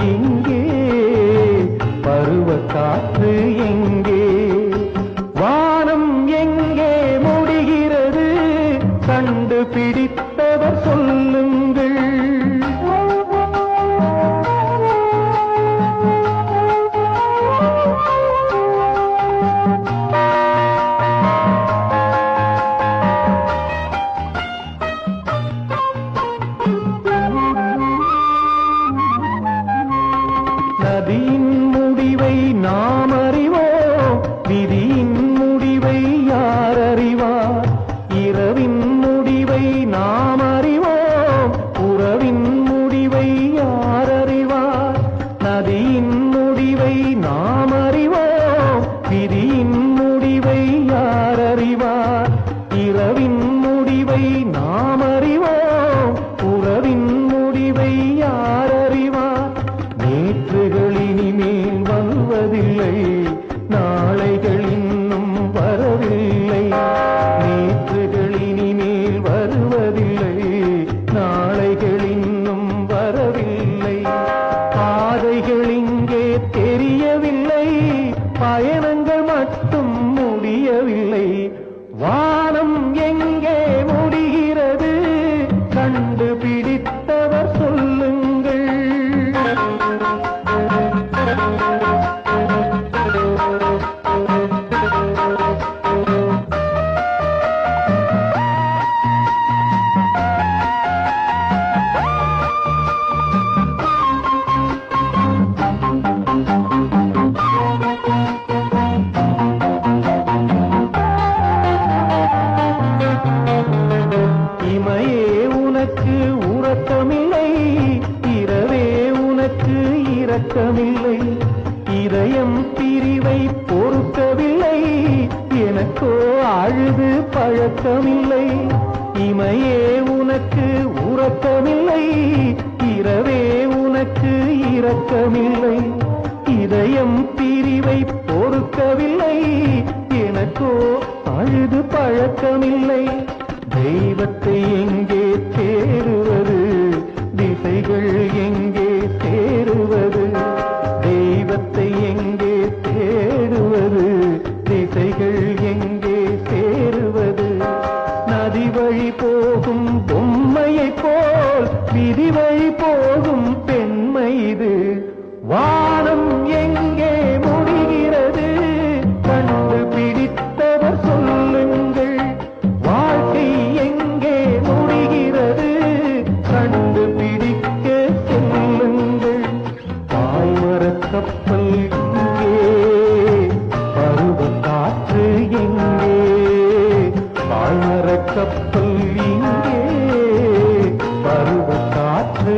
இங்கே பருவ காற்று எங்கே வானம் எங்கே முடிகிறது கண்டுபிடித்தவர் சொல்லுங்கள் நதியின் முடிவை நாம் அறிவோம் விதியின் முடிவை யார் அறிவார் இரவின் முடிவை நாம் அறிவோம் உறவின் முடிவை யார் அறிவார் நதியின் முடிவை நாம் அறிவோம் விதியின் முடிவை யார் அறிவார் இரவின் முடிவை நாம் அறிவோம் உறவின் முடிவை யார் அறிவார் நேற்றுகள் இனிமேல் வருவதில்லை நாளைகள் இன்னும் வரவில்லை நேற்றுகள் இனிமேல் வருவதில்லை நாளைகள் இன்னும் வரவில்லை பாதைகள் இங்கே தெரியவில்லை பயணங்கள் மட்டும் முடியவில்லை வானம் எங்கே முடிகிறது கண்டுபிடித்தவர் சொல்லுங்கள் இமையே உனக்கு உறக்கமில்லை இரவே உனக்கு இரக்கமில்லை இதயம் பிரிவை பொறுக்கவில்லை எனக்கோ அழுது பழக்கமில்லை இமையே உனக்கு உறக்கமில்லை இரவே உனக்கு இரக்கமில்லை இதயம் பிரிவை பொறுக்கவில்லை எனக்கோ அழுது பழக்கமில்லை தெய்வத்தை எங்கே தேடுவது திசைகள் எங்கே சேருவது தெய்வத்தை எங்கே தேடுவது திசைகள் எங்கே சேருவது நதி வழி போகும் பொம்மையை போல் விதி வழி போகும் பெண்மை இது வானம் எங்கே முடிகிறது கண்டுபிடித்தவர் சொல்லுங்கள் வாழ்க்கை எங்கே முடிகிறது கண்டுபிடிக்க சொல்லுங்கள் பாய்மரக் கப்பல் இங்கே பருவ காற்று எங்கே பாய்மரக் கப்பல் இங்கே பருவ காற்று